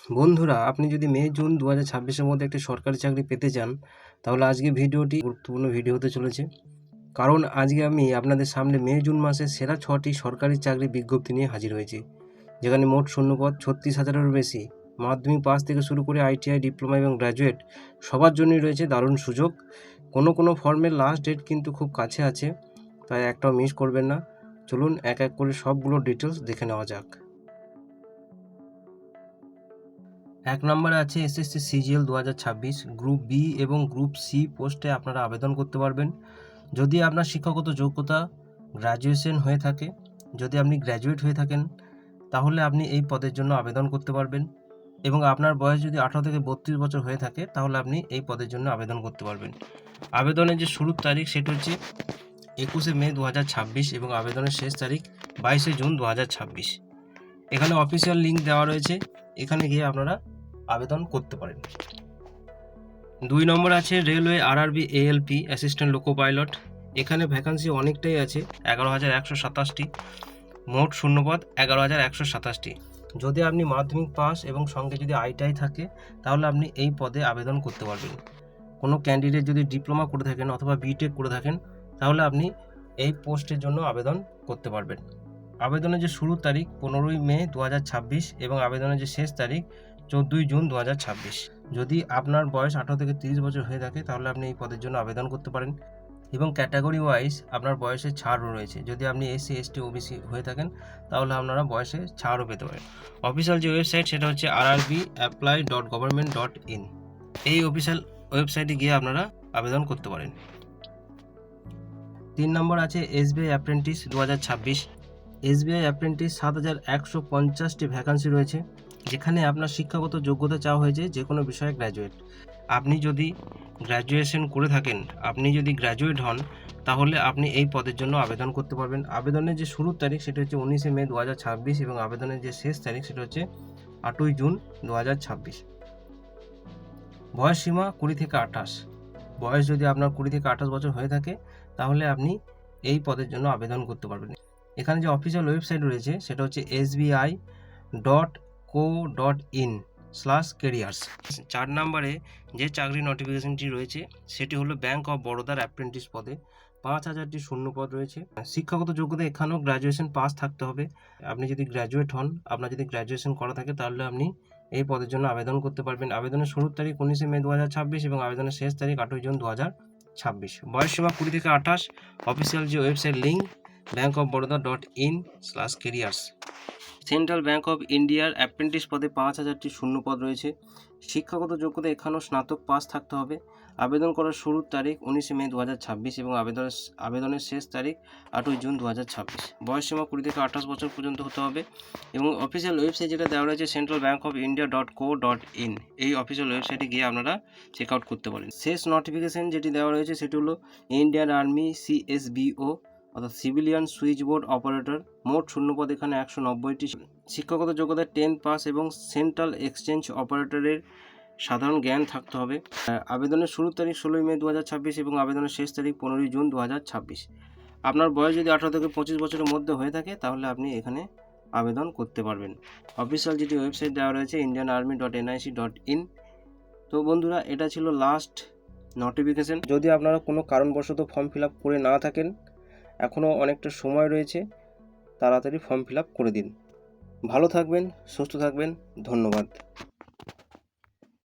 বন্ধুরা, আপনি যদি মে জুন 2026-এর মধ্যে একটি সরকারি চাকরি পেতে চান, তাহলে আজকে ভিডিওটি গুরুত্বপূর্ণ ভিডিও হতে চলেছে। কারণ আজকে আমি আপনাদের সামনে মে জুন মাসের সেরা 6টি সরকারি চাকরি বিজ্ঞপ্তি নিয়ে হাজির হয়েছি, যেখানে মোট শূন্যপদ 36,000-এরও বেশি। মাধ্যমিক পাস থেকে শুরু করে আইটিআই, ডিপ্লোমা এবং গ্র্যাজুয়েট সবার জন্যই রয়েছে দারুণ সুযোগ। কোনো ফর্মের লাস্ট ডেট কিন্তু খুব কাছে আছে, তাই একটাও মিস করবেন না। চলুন এক এক করে সবগুলো ডিটেলস দেখে নেওয়া যাক। 1 নম্বরে আছে এসএসসি সিজিএল 2026 গ্রুপ বি এবং গ্রুপ সি পোস্টে আপনারা আবেদন করতে পারবেন। যদি আপনার শিক্ষাগত যোগ্যতা গ্র্যাজুয়েশন হয়ে থাকে, যদি আপনি গ্র্যাজুয়েট হয়ে থাকেন, তাহলে আপনি এই পদের জন্য আবেদন করতে পারবেন। এবং আপনার বয়স যদি 18 থেকে 32 বছর হয়ে থাকে, তাহলে আপনি এই পদের জন্য আবেদন করতে পারবেন। আবেদনের যে শুরুর তারিখ সেটা হচ্ছে 21শে মে 2026 এবং আবেদনের শেষ তারিখ 22শে জুন 2026। এখানে অফিসিয়াল লিঙ্ক দেওয়া রয়েছে, এখানে গিয়ে আপনারা আবেদন করতে পারেন। 2 নম্বর আছে railway RRB ALP assistant loco pilot. এখানে ভ্যাকান্সি অনেকটাই আছে, 11,127টি। মোট শূন্যপদ 11,127টি। যদি আপনি মাধ্যমিক পাস এবং সঙ্গে যদি আইটিআই থাকে, তাহলে আপনি এই পদে আবেদন করতে পারবেন। কোনো ক্যান্ডিডেট যদি ডিপ্লোমা করে থাকেন অথবা বিটেক করে থাকেন, তাহলে আপনি এই পোস্টের জন্য আবেদন করতে পারবেন। আবেদনের যে শুরুর তারিখ 15ই মে 2026 এবং আবেদনের যে শেষ তারিখ 14ই জুন 2026। যদি আপনার বয়স 18 থেকে 30 বছর হয়ে থাকে, তাহলে আপনি এই পদের জন্য আবেদন করতে পারেন। এবং ক্যাটাগরি ওয়াইজ আপনার বয়সে ছাড়ও রয়েছে। যদি আপনি এসসি, এসটি, ওবিসি হয়ে থাকেন, তাহলে আপনারা বয়সে ছাড়ও পেতে পারেন। অফিসিয়াল যে ওয়েবসাইট সেটা হচ্ছে rrbapply.government.in। এই অফিসিয়াল ওয়েবসাইটে গিয়ে আপনারা আবেদন করতে পারেন। 3 নম্বর আছে এসবিআই অ্যাপ্রেন্টিস 2026। এসবিআই অ্যাপ্রেন্টিস 7,150টি ভ্যাকান্সি রয়েছে, যেখানে আপনার শিক্ষাগত যোগ্যতা চাওয়া হয়েছে যে কোনো বিষয়ে গ্র্যাজুয়েট। আপনি যদি গ্র্যাজুয়েশন করে থাকেন, আপনি যদি গ্র্যাজুয়েট হন, তাহলে আপনি এই পদের জন্য আবেদন করতে পারবেন। আবেদনের যে শুরুর তারিখ সেটা হচ্ছে 19শে মে 2026 এবং আবেদনের যে শেষ তারিখ সেটা হচ্ছে 8ই জুন 2026। বয়স সীমা 20 থেকে 28। বয়স যদি আপনার 20 থেকে 28 বছর হয়ে থাকে, তাহলে আপনি এই পদের জন্য আবেদন করতে পারবেন। এখানে যে অফিসিয়াল ওয়েবসাইট রয়েছে সেটা হচ্ছে sbi.co.in/careers। 4 নম্বরে যে চাকরি নোটিফিকেশনটি রয়েছে সেটি হলো ব্যাংক অফ বরোদার অ্যাপ্রেন্টিস পদে 5,000টি শূন্যপদ রয়েছে। শিক্ষাগত যোগ্যতা এখানেও গ্র্যাজুয়েশন পাস থাকতে হবে। আপনি যদি গ্র্যাজুয়েট হন, আপনার যদি গ্র্যাজুয়েশন করা থাকে, তাহলে আপনি এই পদের জন্য আবেদন করতে পারবেন। আবেদনের শুরুর তারিখ 19শে মে 2026 এবং আবেদনের শেষ তারিখ 8ই জুন 2026। বয়স সীমা 20 থেকে 28। অফিসিয়াল যে website link bankofbaroda.in/careers। Central bank of ইন্ডিয়ার অ্যাপ্রেন্টিস পদে 5,000টি শূন্যপদ রয়েছে। শিক্ষাগত যোগ্যতা এখানেও স্নাতক পাস থাকতে হবে। আবেদন করার শুরুর তারিখ 19শে মে 2026 এবং আবেদনের শেষ তারিখ 8ই জুন 2026। বয়স সীমা 20 থেকে 28 বছর পর্যন্ত হতে হবে। এবং অফিসিয়াল ওয়েবসাইট যেটা দেওয়া রয়েছে centralbankofIndia.co.in। এই অফিসিয়াল ওয়েবসাইটে গিয়ে আপনারা চেক আউট করতে পারেন। শেষ নোটিফিকেশন যেটি দেওয়া রয়েছে সেটি হলো ইন্ডিয়ান আর্মি CSBO অর্থাৎ সিভিলিয়ান সুইচ বোর্ড অপারেটর। মোট শূন্যপদ এখানে 190টি। শিক্ষাগত যোগ্যতা 10 পাস এবং সেন্ট্রাল এক্সচেঞ্জ অপারেটরের সাধারণ জ্ঞান থাকতে হবে। আবেদনের শুরুর তারিখ 16ই মে 2026 এবং আবেদনের শেষ তারিখ 15ই জুন 2026। আপনার বয়স যদি 18 থেকে 25 বছরের মধ্যে হয়ে থাকে, তাহলে আপনি এখানে আবেদন করতে পারবেন। অফিসিয়াল যেটি ওয়েবসাইট দেওয়া রয়েছে indianarmy.nic.in। তো বন্ধুরা, এটা ছিল লাস্ট নোটিফিকেশন। যদি আপনারা কোনো কারণবশত ফর্ম ফিল আপ করে না থাকেন, এখনও অনেকটা সময় রয়েছে, তাড়াতাড়ি ফর্ম ফিল আপ করে দিন। ভালো থাকবেন, সুস্থ থাকবেন, ধন্যবাদ।